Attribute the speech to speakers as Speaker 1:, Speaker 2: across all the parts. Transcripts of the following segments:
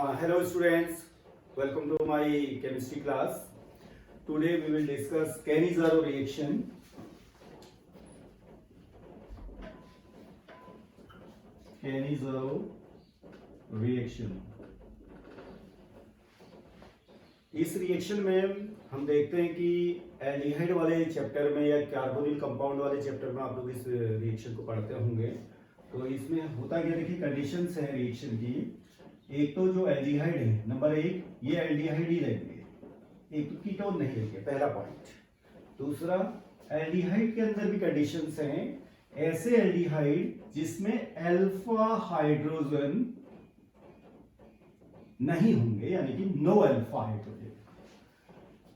Speaker 1: Hello students, welcome to my chemistry class. Today we will discuss Cannizzaro reaction. Cannizzaro reaction. इस reaction में हम देखते हैं कि एल्डिहाइड वाले चैप्टर में या कार्बोनिल कंपाउंड वाले चैप्टर में आप लोग इस रिएक्शन को पढ़ते होंगे। तो इसमें होता क्या, देखिए कंडीशंस है रिएक्शन की। एक तो जो एल्डिहाइड है नंबर एक, ये एल्डिहाइड ही लेंगे, एक तो कीटोन नहीं लेंगे, पहला पॉइंट। दूसरा, एल्डिहाइड के अंदर भी कंडीशंस हैं, ऐसे एल्डिहाइड जिसमें अल्फा हाइड्रोजन नहीं होंगे, यानी कि नो अल्फा हाइड्रोजन।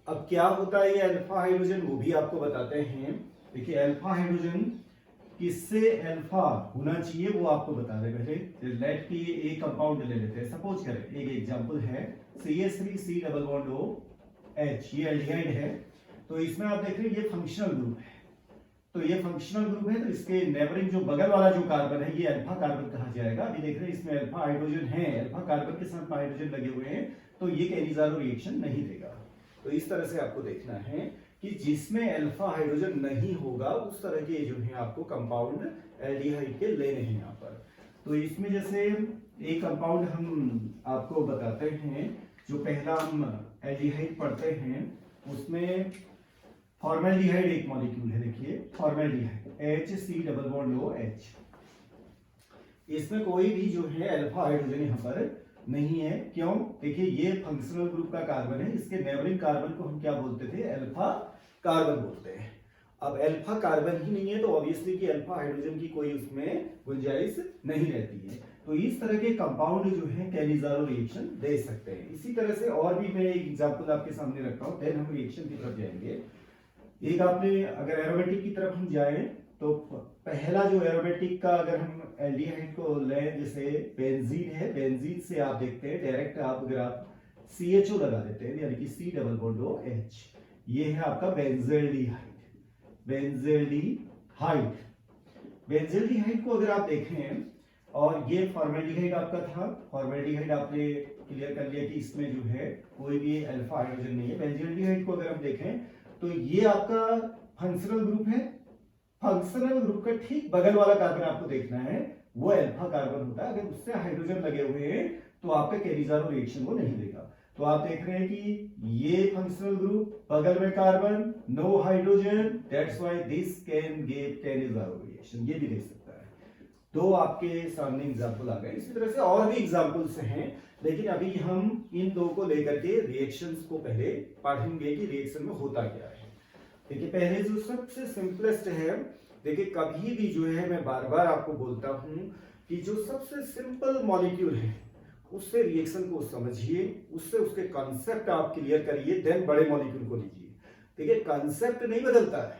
Speaker 1: अब क्या होता है ये अल्फा हाइड्रोजन, वो भी आपको बताते हैं। देखिए अल्फा हाइड्रोजन किससे अल्फा होना चाहिए वो आपको बता रहे। पहले लेट की एक कंपाउंड ले लेते हैं, सपोज करें एक एग्जांपल है CH3C डबल बॉन्ड OH, ये एल्डिहाइड है। तो इसमें आप देख रहे हैं ये फंक्शनल ग्रुप है। तो ये फंक्शनल ग्रुप है, तो इसके नेबरिंग जो बगल वाला जो कार्बन है ये अल्फा कार्बन कहा जाएगा। अभी देख रहे हैं इसमें अल्फा हाइड्रोजन है, अल्फा कार्बन के साथ हाइड्रोजन लगे हुए हैं, तो ये कैनिज़ारो रिएक्शन नहीं देगा। तो इस तरह से आपको देखना है कि जिसमें अल्फा हाइड्रोजन नहीं होगा उस तरह के जो है आपको कंपाउंड एल्डिहाइड के लेने हैं यहाँ पर। तो इसमें जैसे एक कंपाउंड हम आपको बताते हैं, जो पहला हम एल्डिहाइड पढ़ते हैं उसमें फॉर्मेल्डिहाइड एक मॉलिक्यूल है। देखिए formaldehyde HC double bond OH, इसमें कोई भी जो है अल्फा हाइड्रोजन यहाँ पर नहीं है। क्यों? देखिए ये फंक्शनल ग्रुप का कार्बन है, इसके नेबरिंग कार्बन को हम क्या बोलते थे, अल्फा कार्बन बोलते हैं। अब अल्फा कार्बन ही नहीं है तो ऑब्वियसली कि अल्फा हाइड्रोजन की कोई उसमें गुंजाइश नहीं रहती है। तो इस तरह के कंपाउंड जो है कैनिज़ारो रिएक्शन दे सकते हैं। इसी तरह से और भी मैं एक एग्जांपल आपके सामने रखता हूं, देन हम रिएक्शन की तरफ जाएंगे। एक आपने अगर एरोमेटिक की तरफ हम जाएं तो पहला जो एरोमेटिक का अगर हम एल्डिहाइड को लें, जैसे बेंजीन है, बेंजीन से आप देखते हैं डायरेक्ट अगर आप CHO लगा देते हैं यानी कि C डबल बॉन्ड OH, ये है आपका बेंजल्डिहाइड। बेंजल्डिहाइड, बेंजल्डिहाइड को अगर आप देखें, और ये फॉर्मेल्डिहाइड आपका था, फॉर्मेल्डिहाइड आपने क्लियर कर लिया कि इसमें जो है कोई भी अल्फा हाइड्रोजन नहीं है। बेंजल्डिहाइड को अगर हम देखें तो ये आपका फंक्शनल ग्रुप है। फंक्शनल ग्रुप का ठीक बगल वाला कार्बन आपको देखना है, वो अल्फा कार्बन होता है। अगर उससे हाइड्रोजन लगे हुए हैं तो आपका कैनिज़ारो रिएक्शन वो नहीं देगा। तो आप देख रहे हैं कि ये फंक्शनल ग्रुप, बगल में carbon, no hydrogen, that's why this can give Cannizzaro reaction, ये भी देख सकता है। दो आपके सामने एग्जांपल आ गए। इसी तरह से और भी एग्जांपल्स हैं, लेकिन अभी हम इन दो को लेकर के रिएक्शंस को पहले पढ़ेंगे कि रिएक्शन में होता क्या है। देखिए पहले जो सबसे सिंपलेस्ट है, देखिए कभी भी जो है मैं बार बार आपको बोलता हूं कि जो सबसे सिंपल मॉलिक्यूल है उससे रिएक्शन को समझिए, उससे उसके कॉन्सेप्ट आप क्लियर करिए, देन बड़े मॉलिक्यूल को लीजिए। देखिए कॉन्सेप्ट नहीं बदलता है,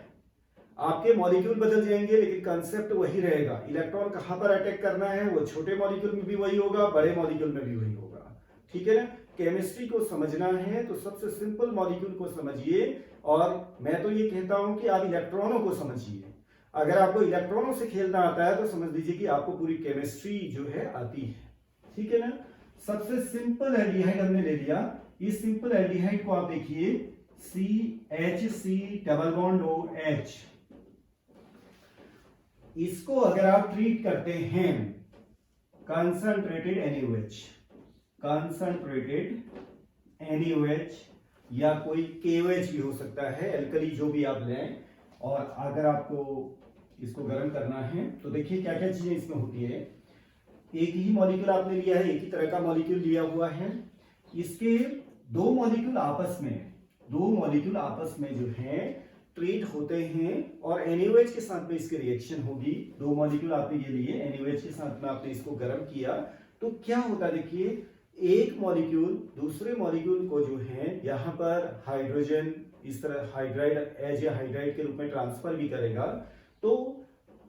Speaker 1: आपके मॉलिक्यूल बदल जाएंगे लेकिन कॉन्सेप्ट वही रहेगा। इलेक्ट्रॉन कहां पर अटैक करना है वो छोटे मॉलिक्यूल में भी वही होगा, बड़े मॉलिक्यूल में भी वही होगा। ठीक है ना? केमिस्ट्री को समझना है तो सबसे सिंपल मॉलिक्यूल को समझिए, और मैं तो ये कहता हूं कि आप इलेक्ट्रॉनों को समझिए। अगर आपको इलेक्ट्रॉनों से खेलना आता है तो समझ लीजिए कि आपको पूरी केमिस्ट्री जो है आती है। ठीक है ना? सबसे सिंपल एल्डिहाइड हमने ले लिया। इस सिंपल एल्डिहाइड को आप देखिए CHC डबल बॉन्ड OH, इसको अगर आप ट्रीट करते हैं कंसंट्रेटेड NaOH, कंसंट्रेटेड NaOH या कोई KOH भी हो सकता है, एल्कली जो भी आप लें, और अगर आपको इसको गर्म करना है तो देखिए क्या क्या चीजें इसमें होती है। एक ही मॉलिक्यूल आपने लिया है, एक ही तरह का मॉलिक्यूल लिया हुआ है, इसके दो मॉलिक्यूल आपस में जो है ट्रीट होते हैं, और NaOH के साथ में इसकी रिएक्शन होगी। दो मॉलिक्यूल आपने ये लिए, NaOH के साथ में आपने इसको गर्म किया तो क्या होता है, देखिए एक मॉलिक्यूल दूसरे मॉलिक्यूल को जो है यहाँ पर हाइड्रोजन इस तरह हाइड्राइड एज या हाइड्राइड के रूप में ट्रांसफर भी करेगा। तो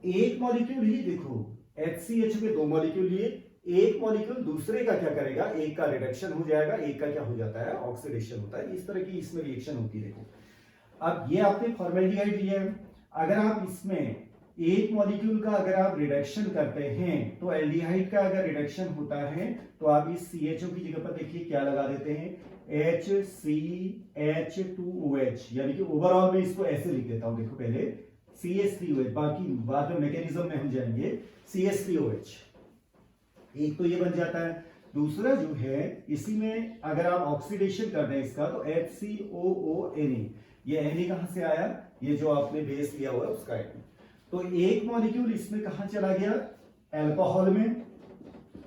Speaker 1: एक मॉलिक्यूल ही देखो HCH में दो मॉलिक्यूल लिए, एक मॉलिक्यूल दूसरे का क्या करेगा, एक का रिडक्शन हो जाएगा, एक का क्या हो जाता है, ऑक्सीडेशन होता है। इस तरह की इसमें रिएक्शन होती है। देखो अब ये आपने फॉर्मेल्डिहाइड लिया है, अगर आप इसमें एक मॉलिक्यूल का अगर आप रिडक्शन करते हैं तो एल्डिहाइड का अगर रिडक्शन होता है तो आप इस CHO की जगह पर देखिए क्या लगा देते हैं, HCH2OH, यानी कि ओवरऑल में इसको ऐसे लिख देता हूं, देखो पहले CH3OH, बाकी बाद में मैकेनिज्म में हम जाएंगे, CH3OH, एक तो ये बन जाता है। दूसरा जो है इसी में अगर आप ऑक्सीडेशन कर दें इसका तो HCOONA, ये Na कहां से आया, ये जो आपने बेस लिया हुआ है उसका है। तो एक मॉलिक्यूल इसमें कहां चला गया, अल्कोहल में,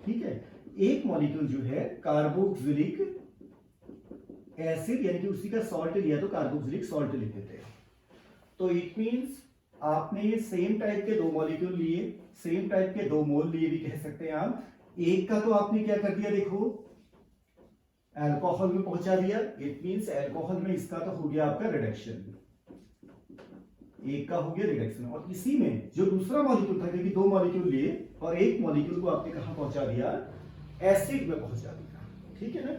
Speaker 1: ठीक है। एक मॉलिक्यूल जो है कार्बोक्सिलिक एसिड, यानी कि उसी का सॉल्ट लिया तो कार्बोक्सिलिक सॉल्ट लिख देते हैं। तो इट मींस आपने सेम टाइप के दो मॉलिक्यूल लिए, सेम टाइप के दो मोल लिए भी कह सकते हैं आप। एक का तो आपने क्या कर दिया, देखो अल्कोहल में पहुंचा दिया, इट मींस अल्कोहल में इसका तो हो गया आपका रिडक्शन, एक का हो गया रिडक्शन। और इसी में जो दूसरा मॉलिक्यूल था, क्योंकि दो मॉलिक्यूल लिए और एक मॉलिक्यूल को आपने कहां पहुंचा दिया, एसिड में पहुंचा दिया, ठीक है ना।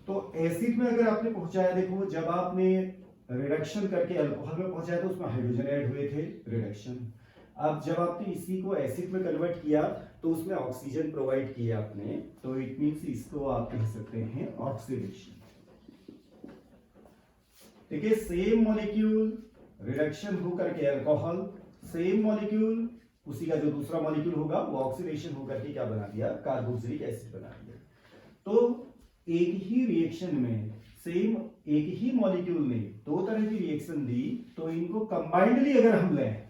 Speaker 1: तो एसिड में अगर आपने पहुंचाया, देखो जब आपने रिडक्शन करके अल्कोहल में पहुंचाया तो उसमें हाइड्रोजन ऐड हुए थे, रिडक्शन। अब जब आपने इसी को एसिड में कन्वर्ट किया तो उसमें ऑक्सीजन प्रोवाइड किया आपने, तो इट मींस इसको आप कह सकते हैं ऑक्सीडेशन, ठीक है। सेम मॉलिक्यूल रिडक्शन होकर के अल्कोहल, सेम मॉलिक्यूल उसी का जो दूसरा मॉलिक्यूल होगा वो ऑक्सीडेशन होकर के क्या बना दिया, कार्बोक्सिलिक एसिड बना दिया। तो एक ही रिएक्शन में सेम एक ही मॉलिक्यूल ने दो तरह की रिएक्शन दी, तो इनको कंबाइंडली अगर हम लें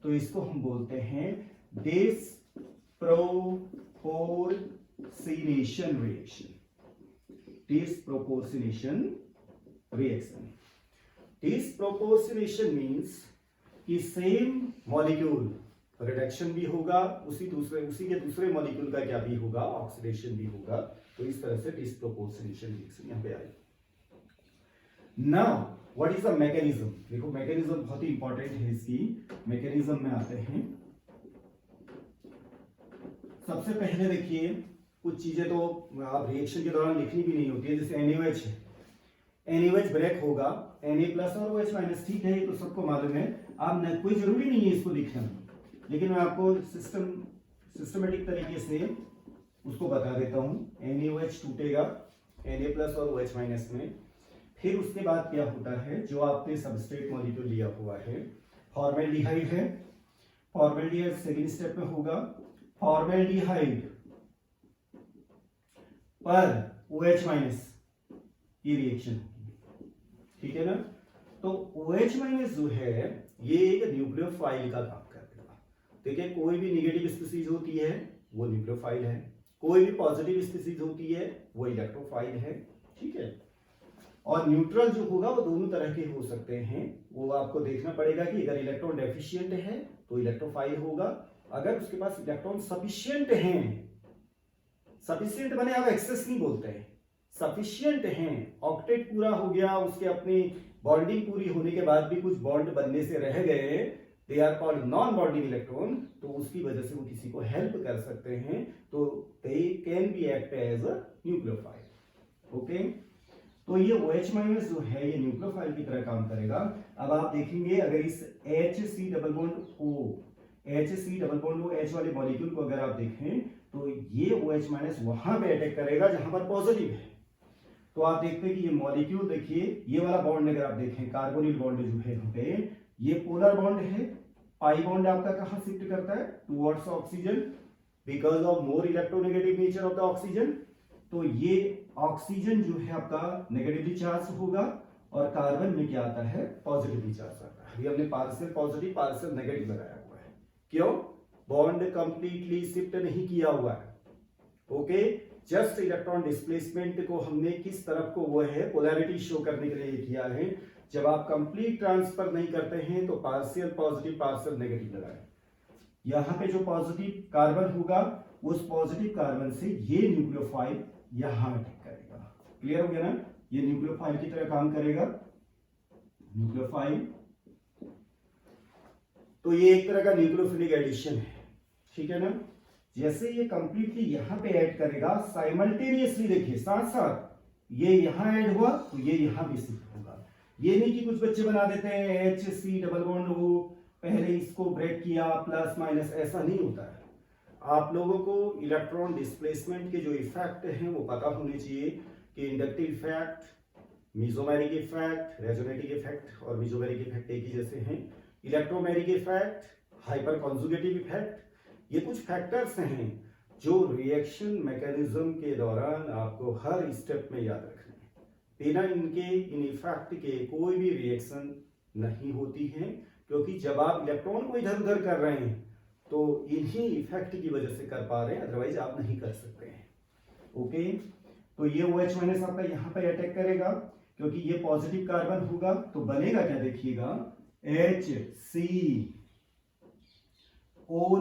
Speaker 1: तो इसको हम बोलते हैं disproportionation reaction, disproportionation reaction. Disproportionation means कि सेम मॉलिक्यूल रिडक्शन भी होगा, उसी के दूसरे मॉलिक्यूल का क्या भी होगा, ऑक्सीडेशन भी होगा। तो इस तरह से डिसप्रोपोर्शनेशन रिएक्शन यहां पे आई। Now what is the mechanism, देखो मैकेनिज्म बहुत ही इंपॉर्टेंट है इसकी। मैकेनिज्म में आते हैं, सबसे पहले देखिए कुछ चीजें तो आप रिएक्शन के दौरान लिखनी भी नहीं होती है, जैसे NaOH है, NaOH ब्रेक होगा, Na+ और OH-, ठीक है, ये तो सबको मालूम है, आप कोई जरूरी नहीं है इसको लिखना, लेकिन मैं आपको सिस्टमेटिक तरीके से उसको बता देता हूं। NaOH टूटेगा Na+ और OH- में, फिर उसके बाद क्या होता है, जो आपने सबस्ट्रेट मॉलिक्यूल लिया हुआ है, फॉर्मेल्डिहाइड है, फॉर्मेल्डिहाइड सेकंड स्टेप में होगा, फॉर्मेल्डिहाइड पर OH- की रिएक्शन होगी, ठीक है ना। तो OH- जो है ये एक न्यूक्लियोफाइल का काम करेगा। देखिए कोई भी नेगेटिव स्पीसीज होती है वो न्यूक्लियोफाइल है, कोई भी पॉजिटिव स्पीसीज होती है वो इलेक्ट्रोफाइल है, ठीक है। और न्यूट्रल जो होगा वो दोनों तरह के हो सकते हैं, वो आपको देखना पड़ेगा कि अगर इलेक्ट्रॉन डेफिशिएंट है तो इलेक्ट्रोफाइल होगा, अगर उसके पास इलेक्ट्रॉन सफिशिएंट हैं, सफिशिएंट बने आप एक्सेस नहीं बोलते हैं, सफिशिएंट हैं, ऑक्टेट पूरा हो गया, उसके अपनी बॉन्डिंग पूरी होने के बाद भी कुछ बॉन्ड बनने से रह गए, they are called non bonding electron, तो उसकी वजह से वो किसी को हेल्प कर सकते हैं, तो they can be act as a nucleophile, okay. तो ये OH- जो है ये न्यूक्लियोफाइल की तरह काम करेगा। अब आप देखेंगे अगर इस HC⋅O H वाले मॉलिक्यूल को अगर आप देखें तो ये OH- वहां पे अटैक करेगा जहां पर पॉजिटिव है। तो आप देखते हैं कि ये मॉलिक्यूल, देखिए ये वाला बॉन्ड अगर आप देखें, कार्बोनिल बॉन्ड जो है यहाँ पे, ये पोलर बॉन्ड है, पाई बॉन्ड आपका कहां शिफ्ट करता है, towards oxygen, because of more electronegative nature of the oxygen. तो ये ऑक्सीजन जो है आपका नेगेटिवली चार्ज होगा और कार्बन में क्या आता है, पॉजिटिवली चार्ज आता है। अभी हमने पार्शियल पॉजिटिव पार्शियल नेगेटिव लगाया हुआ है, क्यों, बॉन्ड कंप्लीटली शिफ्ट नहीं किया हुआ है, ओके। जस्ट इलेक्ट्रॉन डिस्प्लेसमेंट को हमने किस तरफ को वो है पोलैरिटी शो करने के लिए किया है। जब आप कंप्लीट ट्रांसफर नहीं करते हैं तो पार्शियल पॉजिटिव पार्शियल नेगेटिव लगाएं। यहां पे जो पॉजिटिव कार्बन होगा उस पॉजिटिव कार्बन से ये न्यूक्लियोफाइल यहां अटैक करेगा, क्लियर हो गया ना, ये न्यूक्लियोफाइल की तरह काम करेगा, न्यूक्लियोफाइल। तो ये एक तरह का न्यूक्लियोफिलिक एडिशन है, ठीक है ना। जैसे ये कंप्लीटली यहां पे ऐड करेगा, साइमल्टेनियसली देखिए साथ साथ ये यहां ऐड हुआ तो ये यहां भी शिफ्ट होगा। ये नहीं कि कुछ बच्चे बना देते हैं HC⋅O पहले इसको ब्रेक किया प्लस माइनस, ऐसा नहीं होता है। आप लोगों को इलेक्ट्रॉन डिस्प्लेसमेंट के जो इफेक्ट हैं वो पता होने चाहिए कि inductive effect, mesomeric effect, resonative effect और मेसोमेरिक इफेक्ट एक ही जैसे हैं। Electromeric effect, hyper conjugative effect, ये कुछ फैक्टर्स हैं जो रिएक्शन मैकेनिज्म के दौरान आपको हर स्टेप में याद रखना है। बिना इनके, इन इफेक्ट के कोई भी रिएक्शन नहीं होती है, क्योंकि जब आप इलेक्ट्रॉन को इधर उधर कर रहे हैं तो इन्हीं इफेक्ट की वजह से कर पा रहे हैं, अदरवाइज आप नहीं कर सकते हैं। ओके, तो ये OH माइनस आपका यहाँ पे अटैक करेगा, क्योंकि ये पॉजिटिव कार्बन होगा तो बनेगा क्या देखिएगा, HCO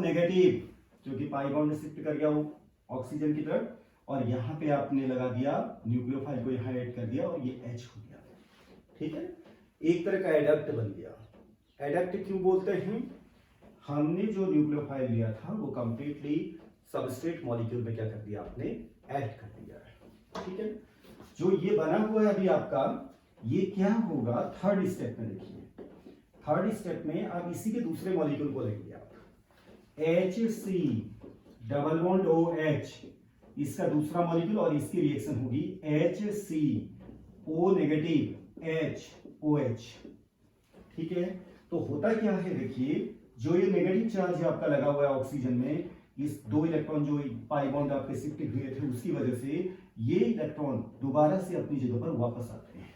Speaker 1: नेगेटिव, जो कि पाई बॉन्ड में शिफ्ट कर गया वो ऑक्सीजन की तरफ, और यहाँ पे आपने लगा दिया न्यूक्लियोफाइल को, यहाँ ऐड कर दिया और ये H हो गया। ठीक है, एक तरह का एडक्ट बन गया। एडक्ट क्यों बोलते हैं, हमने जो न्यूक्लियोफाइल लिया था वो कंप्लीटली सबस्ट्रेट मॉलिक्यूल में क्या कर दिया, आपने ऐड कर दिया है। ठीक है, जो ये बना हुआ है अभी आपका, ये क्या होगा थर्ड स्टेप में, देखिए थर्ड स्टेप में आप इसी के दूसरे मॉलिक्यूल को लेंगे आप, HC डबल बॉन्ड OH, इसका दूसरा मॉलिक्यूल, और इसकी रिएक्शन होगी HCO नेगेटिव HOH। ठीक है, तो होता क्या है देखिए, जो ये नेगेटिव चार्ज आपका लगा हुआ है ऑक्सीजन में, इस दो इलेक्ट्रॉन जो पाई बॉन्ड आपके शिफ्ट हुए थे उसकी वजह से ये इलेक्ट्रॉन दोबारा से अपनी जगह पर वापस आते हैं।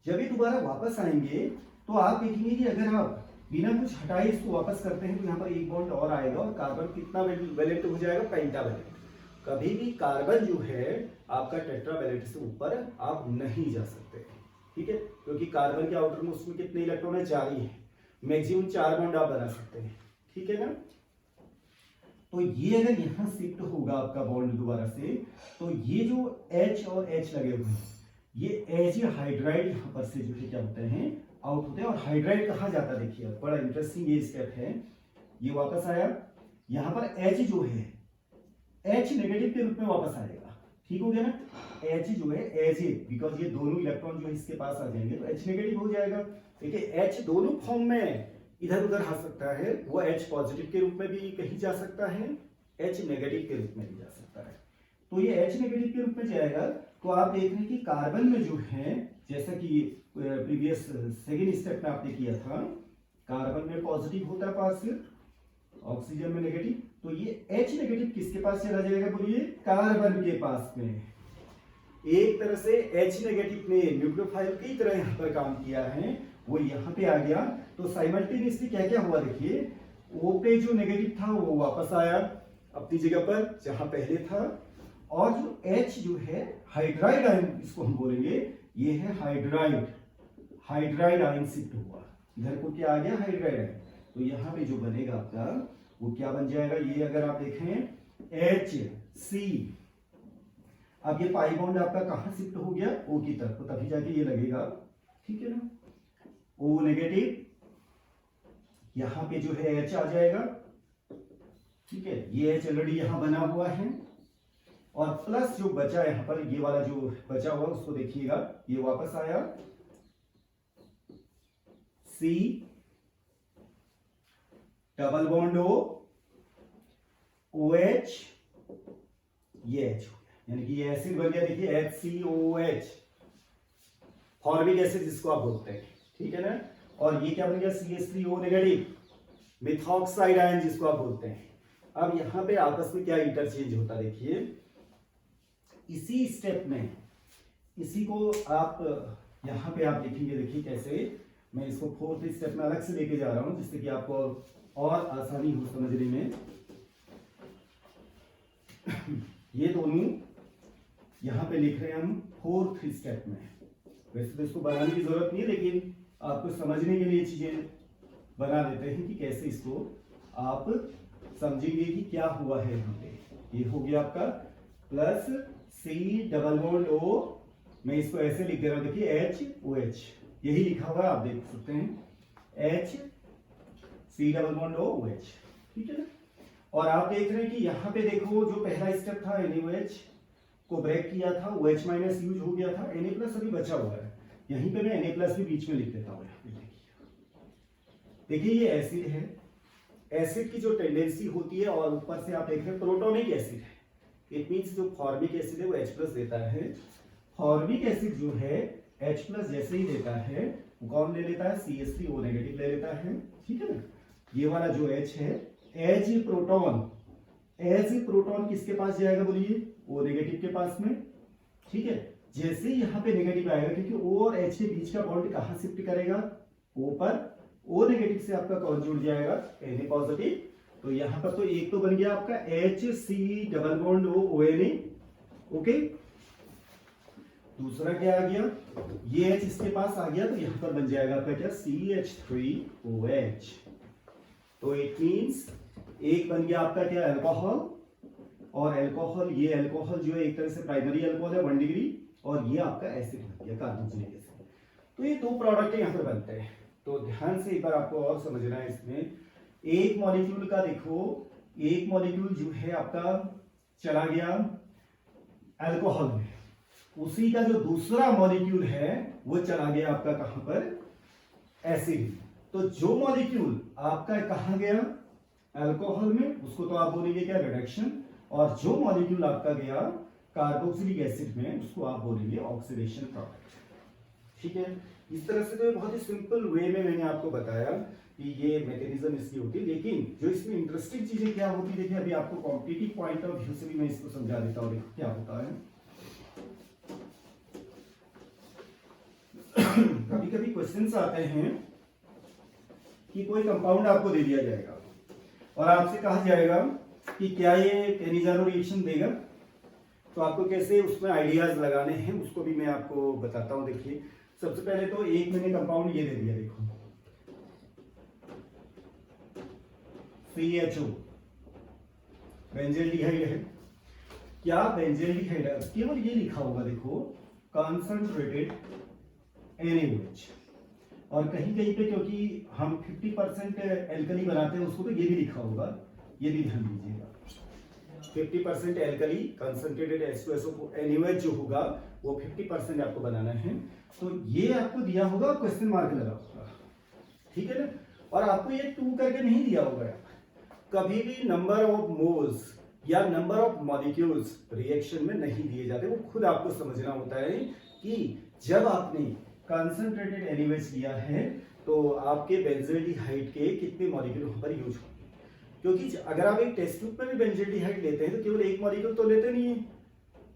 Speaker 1: जब ये दोबारा वापस आएंगे तो आप देखेंगे कि अगर आप बिना कुछ हटाए इसको वापस करते हैं तो यहाँ पर एक बॉन्ड और आएगा और कार्बन कितना वैलेंट हो जाएगा, पेंटावैलेंट। कभी भी कार्बन जो है आपका टेट्रावैलेंट से ऊपर आप नहीं जा सकते। ठीक है, क्योंकि कार्बन के आउटर मोस्ट में कितने इलेक्ट्रॉन है, 4 ही है, मैक्सिमम 4 बॉन्ड आप बना सकते हैं। ठीक है ना, तो ये अगर यहां शिफ्ट होगा आपका बॉन्ड दोबारा से, तो ये जो H और H लगे हुए हैं, ये H हाइड्राइड यहां पर से जो है क्या होते हैं, आउट होते हैं। और हाइड्राइड कहा जाता है, देखिए बड़ा इंटरेस्टिंग ये स्टेप है। ये वापस आया, यहां पर H जो है H नेगेटिव के रूप में वापस आएगा। ठीक हो गया ना, H जो है H, बिकॉज ये दोनों इलेक्ट्रॉन जो है इसके पास आ जाएंगे तो H नेगेटिव हो जाएगा। देखिए H दोनों फॉर्म में इधर उधर आ सकता है, वो H पॉजिटिव के रूप में भी कहीं जा सकता है, H नेगेटिव के रूप में भी जा सकता है। तो ये H नेगेटिव के रूप में जाएगा, तो आप देख रहे हैं कि कार्बन में जो है, जैसा कि प्रीवियस सेकेंड स्टेप में आपने किया था, कार्बन में पॉजिटिव होता है पार्शियल, ऑक्सीजन में नेगेटिव, तो ये H नेगेटिव किसके पास चला जाएगा, बोलिए कार्बन के पास में। एक तरह से H नेगेटिव ने न्यूक्लियोफाइल की तरह यहाँ पर काम किया है, वो यहाँ पे आ गया। तो साइमल्टेनियसली क्या क्या हुआ देखिए, O पे जो नेगेटिव था वो वापस आया अपनी जगह पर जहां पहले था, और जो H जो है हाइड्राइड आयन, इसको हम बोलेंगे ये है हाइड्राइड आयन शिफ्ट हुआ इधर को, क्या आ गया, हाइड्राइड आयन। तो यहाँ पे जो बनेगा आपका वो क्या बन जाएगा, ये अगर आप देखें HC, अब ये पाई बॉन्ड आपका कहां शिफ्ट हो गया, O की तरफ, तो तभी जाके ये लगेगा। ठीक है ना, O नेगेटिव, यहां पे जो है H आ जाएगा। ठीक है, ये H ऑलरेडी यहां बना हुआ है, और प्लस जो बचा यहां पर, ये वाला जो बचा हुआ उसको देखिएगा, ये वापस आया C double bond O OH, ये H हो गया, यानी कि ये एसिड बन गया। देखिए HCOH, फॉर्मिक एसिड जिसको आप बोलते हैं। ठीक है ना, और ये क्या बन गया, CH3O नेगेटिव, मिथॉक्साइड आयन जिसको आप बोलते हैं। अब यहां पे आपस में क्या इंटरचेंज होता है, देखिए इसी स्टेप में, इसी को आप यहां पे आप लिखेंगे। देखिए कैसे, मैं इसको फोर्थ स्टेप में अलग से लेके जा रहा हूं जिससे कि आपको और आसानी हो समझने में। ये दोनों यहां पे लिख रहे हैं हम फोर्थ स्टेप में। वैसे तो इसको बनाने की जरूरत नहीं है, लेकिन आपको समझने के लिए चीजें बना देते हैं कि कैसे इसको आप समझेंगे कि क्या हुआ है यहाँ पे। ये हो गया आपका plus C double bond O, मैं इसको ऐसे लिख दे रहा हूं, देखिए HOH, यही लिखा हुआ है, आप देख सकते हैं HC double bond O OH। ठीक है ना, और आप देख रहे हैं कि यहाँ पे देखो जो पहला स्टेप था NaOH को ब्रेक किया था, OH माइनस यूज हो गया था, Na प्लस अभी बचा हुआ है, यहीं पे मैं Na प्लस भी बीच में लिख देता हूँ। देखिए ये एसिड है, एसिड की जो टेंडेंसी होती है, और ऊपर से आप देख रहे हैं प्रोटोनिक एसिड है, इट मींस जो फॉर्मिक एसिड है वो H+ देता है। फॉर्मिक एसिड जो है H+ जैसे ही देता है वो कौन ले लेता है, CH3O नेगेटिव ले लेता है, ठीक है ना। ये वाला जो H है, एज प्रोटॉन किसके पास जाएगा बोलिए, O नेगेटिव के पास में, ठीक है। जैसे ही यहाँ पे नेगेटिव आएगा, क्योंकि O और H के बीच का बॉन्ड कहाँ शिफ्ट करेगा, O पर, O नेगेटिव से आपका कौन जुड़ जाएगा, Na पॉजिटिव। तो यहाँ पर तो एक तो बन गया आपका HC double bond O ONA, okay. दूसरा क्या आ गया, ये H इसके पास आ गया, तो यहाँ पर बन जाएगा आपका क्या, CH3OH। तो इट मींस एक बन गया आपका क्या, अल्कोहल, और अल्कोहल, ये अल्कोहल जो है एक तरह से प्राइमरी अल्कोहल है 1 डिग्री, और ये आपका एसिड बन गया कार्बोक्सिलिक एसिड। तो ये दो प्रोडक्ट यहाँ पर बनते हैं। तो ध्यान से एक बार आपको और समझना है इसमें, एक मॉलिक्यूल का देखो, एक मॉलिक्यूल जो है आपका चला गया अल्कोहल में, उसी का जो दूसरा मॉलिक्यूल है वो चला गया आपका कहां पर, एसिड। तो जो मॉलिक्यूल आपका कहां गया, अल्कोहल में, उसको तो आप बोलेंगे क्या, रिडक्शन, और जो मॉलिक्यूल आपका गया कार्बोक्सिलिक एसिड में, उसको आप बोलेंगे ऑक्सीडेशन प्रोडक्ट, ठीक है। इस तरह से तो बहुत ही सिंपल वे में मैंने आपको बताया कि ये मैकेनिज्म इसकी होती है, लेकिन जो इसमें इंटरेस्टिंग चीजें क्या होती है, देखिए अभी आपको कॉम्पिटिटिव पॉइंट ऑफ व्यू से भी मैं इसको समझा देता हूँ। देखो क्या होता है, कभी कभी क्वेश्चंस आते हैं कि कोई कंपाउंड आपको दे दिया जाएगा और आपसे कहा जाएगा कि क्या ये कैनिजारो रिएक्शन देगा, तो आपको कैसे उसमें आइडियाज लगाने हैं उसको भी मैं आपको बताता हूं। देखिए सबसे पहले तो एक मैंने कंपाउंड ये दे दिया, देखो CHO बेंजील्डिहाइड है, क्या बेंजील्डिहाइड है, केवल ये लिखा होगा देखो कंसंट्रेटेड NaOH, और कहीं कहीं पे क्योंकि हम 50% एल्कली बनाते हैं उसको तो ये भी लिखा होगा, ये भी ध्यान दीजिएगा 50% एल्कली कंसंट्रेटेड H2SO NaOH जो होगा वो 50% आपको बनाना है। तो ये आपको दिया होगा, क्वेश्चन मार्क लगा होगा, ठीक है ना। और आपको ये 2 करके नहीं दिया होगा, कभी भी नंबर ऑफ मोल्स या नंबर ऑफ मॉलिक्यूल्स रिएक्शन में नहीं दिए जाते, वो खुद आपको समझना होता है कि जब आपने कंसंट्रेटेड NaOH लिया है तो आपके बेंजील्डिहाइड के कितने मॉलिक्यूल वहां पर यूज होंगे, क्योंकि अगर आप एक टेस्ट ट्यूब में भी बेंजील्डिहाइड लेते हैं तो केवल एक मॉलिक्यूल तो लेते नहीं है,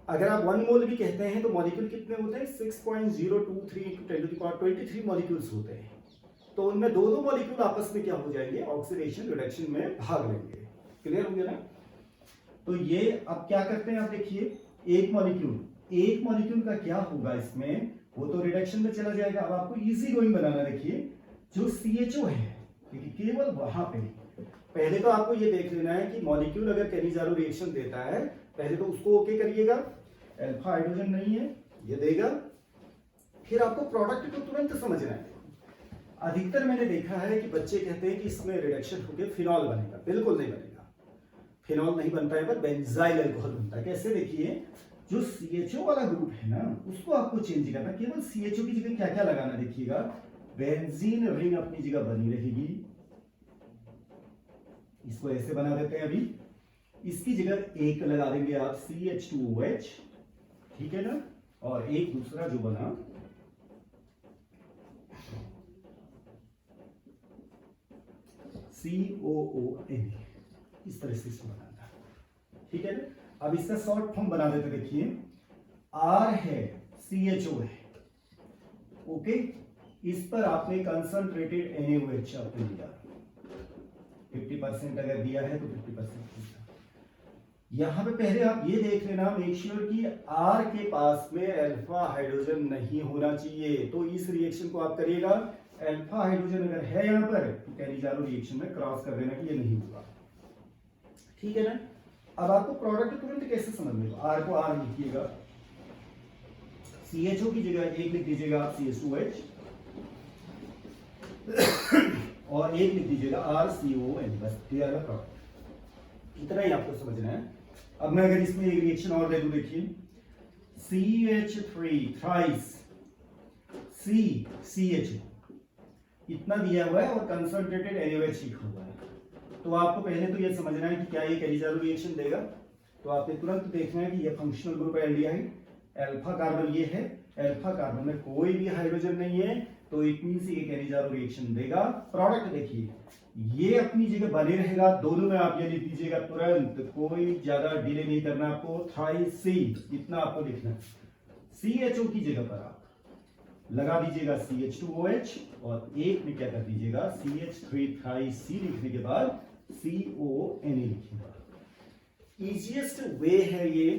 Speaker 1: अगर आप 1 मोल भी कहते हैं तो मॉलिक्यूल कितने होते हैं, 6.023 × 10⁻23 मॉलिक्यूल्स होते हैं। तो उनमें दो मॉलिक्यूल आपस में क्या हो जाएंगे, ऑक्सीडेशन रिडक्शन में भाग लेंगे, क्लियर हो गया ना। तो ये अब क्या करते हैं आप देखिए, एक मॉलिक्यूल का क्या होगा इसमें, वो तो रिडक्शन में चला जाएगा। अब आपको इजी गोइंग बनाना, देखिए जो CHO है देखिए केवल वहां पे, पहले तो आपको ये देख लेना है कि मॉलिक्यूल अगर कैनिजारो रिएक्शन देता है पहले तो उसको ओके करिएगा, अल्फा हाइड्रोजन नहीं है ये देगा, फिर आपको प्रोडक्ट को तुरंत समझना है। अधिकतर मैंने देखा है कि बच्चे कहते हैं कि इसमें रिडक्शन होकर फिनॉल बनेगा, बिल्कुल नहीं बनेगा, फिनॉल नहीं बनता है, पर बेंजाइल अल्कोहल बनता है। कैसे, देखिए जो CHO वाला ग्रुप है ना उसको आपको चेंज करना, केवल CHO की जगह क्या क्या लगाना देखिएगा, बेंजीन रिंग अपनी जगह बनी रहेगी, इसको ऐसे बना देते हैं अभी, इसकी जगह एक लगा देंगे आप CH2OH, ठीक है ना, और एक दूसरा जो बना COON, इस तरह से इसको बनाना, ठीक है ना। अब इसका शॉर्ट फॉर्म बना देते, देखिए R है CHO है, ओके, इस पर आपने कंसंट्रेटेड NaOH आपने लिया, 50% अगर दिया है तो 50%। यहां पे पहले आप ये देख लेना, मेक श्योर कि R के पास में अल्फा हाइड्रोजन नहीं होना चाहिए, तो इस रिएक्शन को आप करिएगा, अल्फा हाइड्रोजन अगर है यहां पर तो कैनिजारो रिएक्शन में क्रॉस कर देना कि ये नहीं होगा, ठीक है ना। अब आपको प्रोडक्ट तुरंत कैसे समझ में, R को R लिखिएगा, CHO की जगह एक लिख दीजिएगा आप CH2OH, और एक लिख दीजिएगा RCON, बस क्लियर है प्रोडक्ट, इतना ही आपको समझना है। अब मैं अगर इसमें एक रिएक्शन और दे दूं, देखिए CH3 थ्राइस CHO, इतना दिया हुआ है और कंसंट्रेटेड NaOH लिखा हुआ है। तो आपको पहले तो ये समझना है कि क्या ये कैलिजारो रिएक्शन देगा। तो आपने तुरंत देखना है कि ये फंक्शनल ग्रुप है एल्डिहाइड, अल्फा कार्बन ये है, अल्फा कार्बन में कोई भी हाइड्रोजन नहीं है, तो इट मींस ये कैलिजारो रिएक्शन देगा। प्रोडक्ट देखिए ये अपनी जगह बने रहेगा, दोनों में आप ये लिख दीजिएगा तुरंत, कोई ज्यादा डिले नहीं करना आपको। थ्राइसी इतना आपको लिखना है, CHO की जगह पर आप लगा दीजिएगा CH2OH और एक में क्या कर दीजिएगा CH3 थ्राइसी लिखने के बाद CONA लिखिएगा। इजीएस्ट वे है ये।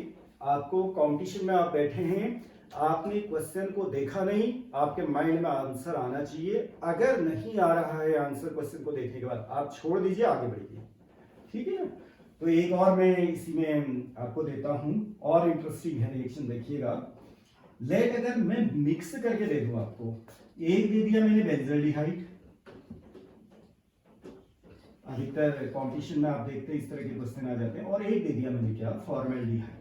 Speaker 1: आपको कंपटीशन में आप बैठे हैं, आपने क्वेश्चन को देखा नहीं, आपके माइंड में आंसर आना चाहिए। अगर नहीं आ रहा है आंसर क्वेश्चन को देखने के बाद आप छोड़ दीजिए, आगे बढ़िए, ठीक है ना। तो एक और मैं इसी में आपको देता हूं और इंटरेस्टिंग है रिएक्शन, देखिएगा। लेट अगर मैं मिक्स करके दे दूं आपको, एक दे दिया मैंने बेंजल्डिहाइड, अधिकतर कंपटीशन में आप देखते हैं इस तरह के क्वेश्चन आ जाते हैं, और एक दे दिया मैंने क्या फॉर्मेल्डिहाइड।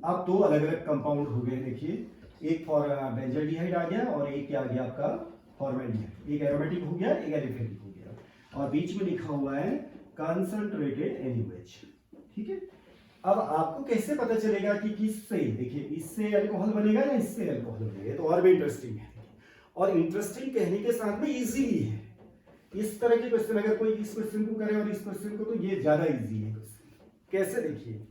Speaker 1: अब दो अलग अलग कंपाउंड हो गए, देखिए एक बेंजल्डिहाइड आ गया और एक क्या आ गया आपका फॉर्मेल्डिहाइड। एक एरोमेटिक हो गया, एक एलिफेटिक हो गया, और बीच में लिखा हुआ है कंसंट्रेटेड NaOH, ठीक है। अब आपको कैसे पता चलेगा कि किससे, देखिए इससे अल्कोहल बनेगा या इससे अल्कोहल बनेगा, तो और भी इंटरेस्टिंग है। और इंटरेस्टिंग कहने के साथ में इजी भी है। इस तरह के क्वेश्चन अगर कोई इस क्वेश्चन को करे और इस क्वेश्चन को, तो ये ज्यादा इजी है क्वेश्चन। कैसे, देखिए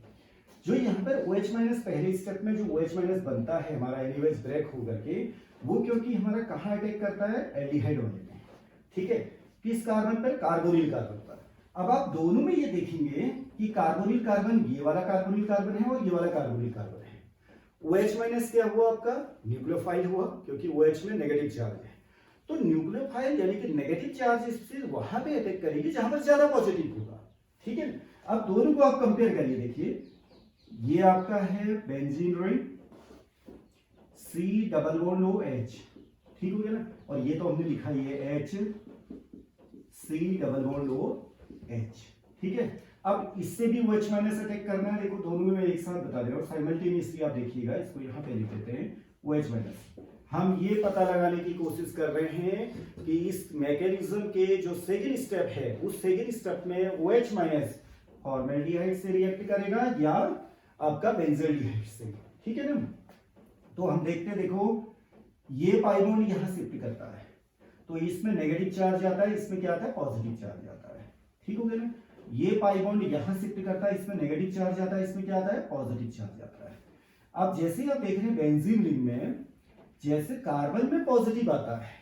Speaker 1: जो यहाँ पर OH माइनस पहले स्टेप में जो OH माइनस बनता है हमारा NaOH ब्रेक होकर के, वो क्योंकि हमारा कहाँ अटैक करता है एल्डिहाइड वाले में, ठीक है। किस कार्बन पर, कार्बोनिल कार्बन पर। अब आप दोनों में ये देखेंगे कि कार्बोनिल कार्बन, ये वाला कार्बोनिल कार्बन है और ये वाला कार्बोनिल कार्बन है। OH माइनस क्या हुआ आपका, न्यूक्लियोफाइल हुआ, क्योंकि OH में नेगेटिव चार्ज है। तो न्यूक्लियोफाइल यानी कि नेगेटिव चार्ज से वहां पे अटैक करेगी जहां पर ज्यादा पॉजिटिव होगा, ठीक है। अब दोनों को आप कंपेयर करिए, देखिए ये आपका है बेंजीन रिंग, C+OH, ठीक हो गया ना, और ये तो हमने लिखा ही है HC+OH, ठीक है। अब इससे भी OH माइनस अटैक करना है, देखो दोनों में मैं एक साथ बता दे रहा हूं, साइमल्टेनियसली आप देखिएगा, इसको यहां पे लिख देते हैं OH माइनस। हम ये पता लगाने की कोशिश कर रहे हैं कि इस मैकेनिज्म के जो सेकेंड स्टेप है, उस सेकेंड स्टेप में OH माइनस फॉर्मेल्डिहाइड से रिएक्ट करेगा या आपका बेंजल्डिहाइड से, ठीक है ना। तो हम देखते हैं, देखो ये पाई बॉन्ड यहां शिफ्ट करता है, तो इसमें नेगेटिव चार्ज आता है, इसमें क्या आता है पॉजिटिव चार्ज आता है, ठीक हो गया ना। ये पाई बॉन्ड यहां शिफ्ट करता है, इसमें नेगेटिव चार्ज आता है, इसमें क्या आता है पॉजिटिव चार्ज आता है। अब जैसे आप देख रहे हैं बेंजीन रिंग में, जैसे कार्बन में पॉजिटिव आता है,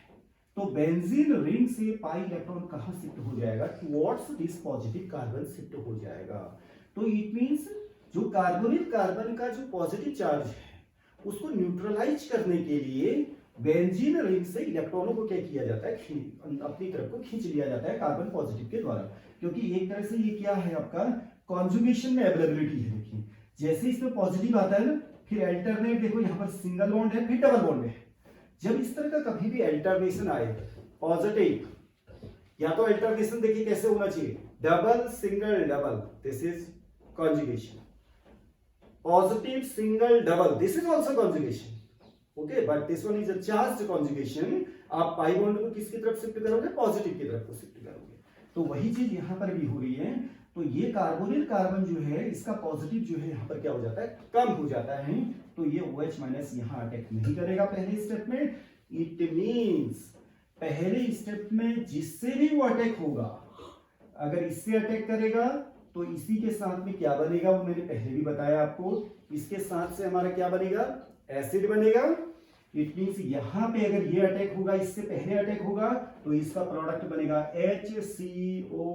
Speaker 1: तो बेंजीन रिंग से पाई इलेक्ट्रॉन कहां शिफ्ट हो जाएगा, towards this positive carbon shift हो जाएगा। तो इट मींस जो कार्बोनिल कार्बन का जो पॉजिटिव चार्ज है उसको न्यूट्रलाइज करने के लिए बेंजीन रिंग से इलेक्ट्रॉनों को क्या किया जाता है, अपनी तरफ को खींच लिया जाता है कार्बन पॉजिटिव के द्वारा। क्योंकि एक तरह से ये क्या है आपका कॉन्जुगेशन में अवेलेबिलिटी है। देखिए जैसे इसमें पॉजिटिव आता है ना, फिर अल्टरनेट देखो यहाँ पर सिंगल बॉन्ड है, फिर डबल बॉन्ड है। जब इस तरह का कभी भी अल्टरनेशन आए पॉजिटिव, या तो अल्टरनेशन देखिए कैसे होना चाहिए, double single double, this is conjugation. Positive single double, this is also conjugation. Okay, but this one is a charged conjugation. आप पाई बॉन्ड को किसकी तरफ शिफ्ट करोगे, पॉजिटिव की तरफ को शिफ्ट करोगे। तो वही चीज यहां पर भी हो रही है। तो ये कार्बोनिल कार्बन जो है इसका पॉजिटिव जो है यहां पर क्या हो जाता है, कम हो जाता है। तो ये OH माइनस यहां अटैक नहीं करेगा पहले स्टेप में। इट मींस पहले स्टेप में जिससे भी वो अटैक होगा, अगर इससे अटैक करेगा तो इसी के साथ में क्या बनेगा वो मैंने पहले भी बताया आपको। इसके साथ से हमारा क्या बनेगा, एसिड बनेगा। इट मींस यहां पे अगर ये अटैक होगा, इससे पहले अटैक होगा, तो इसका प्रोडक्ट बनेगा HCOONA।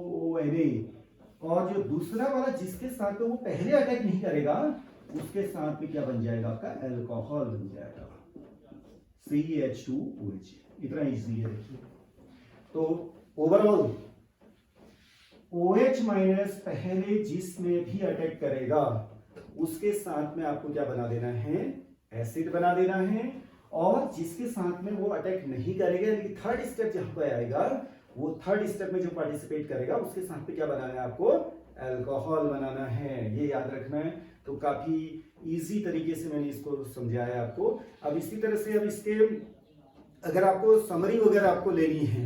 Speaker 1: और जो दूसरा वाला जिसके साथ में वो पहले अटैक नहीं करेगा, उसके साथ में क्या बन जाएगा आपका, अल्कोहल बन जाएगा, CH2OH। इतना इजी है देखिए। तो ओवरऑल OH माइनस पहले जिसमें भी अटैक करेगा उसके साथ में आपको क्या बना देना है, एसिड बना देना है। और जिसके साथ में वो अटैक नहीं करेगा, यानी थर्ड स्टेप जहां पर आएगा, वो थर्ड स्टेप में जो पार्टिसिपेट करेगा उसके साथ में क्या बनाना है आपको, अल्कोहल बनाना है। ये याद रखना है। तो काफी इजी तरीके से मैंने इसको समझाया आपको। अब इसी तरह से अब इसके अगर आपको समरी वगैरह आपको लेनी है,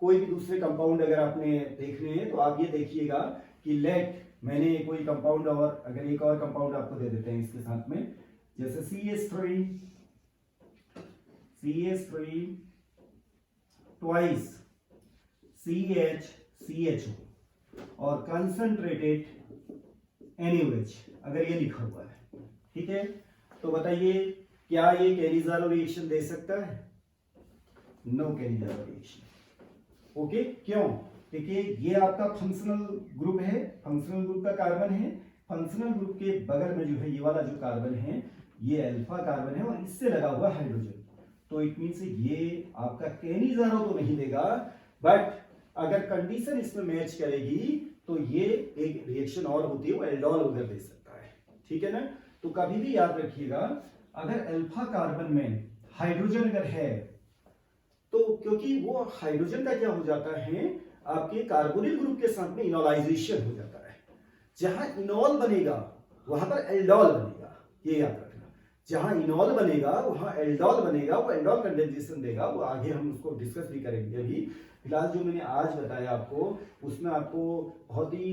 Speaker 1: कोई भी दूसरे कंपाउंड अगर आपने देखने हैं तो आप ये देखिएगा कि लेट मैंने कोई कंपाउंड और अगर एक और कंपाउंड आपको दे देते हैं इसके साथ में, जैसे CH3 ट्वाइस CHCHO और कंसंट्रेटेड NaOH, अगर ये लिखा हुआ है, ठीक है, तो बताइए क्या ये कैनिज़ारो रिएक्शन दे सकता है? No Cannizzaro reaction. ओके, क्यों? देखिए ये आपका फंक्शनल ग्रुप है, फंक्शनल ग्रुप का कार्बन है, फंक्शनल ग्रुप के बगल में जो है ये वाला जो कार्बन है ये अल्फा कार्बन है और इससे लगा हुआ हाइड्रोजन, तो इट मीन्स ये आपका कैनिज़ारो तो नहीं देगा, बट अगर कंडीशन इसमें मैच करेगी तो ये एक रिएक्शन और होती है, वो एल्डोल वगैरह दे सकता है, ठीक है ना। तो कभी भी याद रखिएगा अगर अल्फा कार्बन में हाइड्रोजन अगर है तो क्योंकि वो हाइड्रोजन का क्या हो जाता है आपके कार्बोनिल ग्रुप के साथ में इनोलाइजेशन हो जाता है, जहां इनॉल बनेगा वहां पर एल्डोल बनेगा, ये याद रखना। जहां इनॉल बनेगा वहां एल्डोल बनेगा, वो एल्डोल कंडेंसेशन देगा, वो आगे हम उसको डिस्कस भी करेंगे। अभी फिलहाल जो मैंने आज बताया आपको उसमें आपको बहुत ही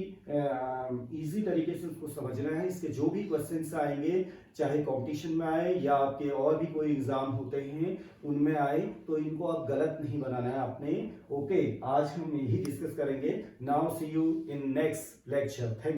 Speaker 1: इजी तरीके से उसको समझना है। इसके जो भी क्वेश्चंस आएंगे, चाहे कंपटीशन में आए या आपके और भी कोई एग्जाम होते हैं उनमें आए, तो इनको आप गलत नहीं बनाना है आपने। ओके, आज हम यही डिस्कस करेंगे। Now see you in next lecture. Thank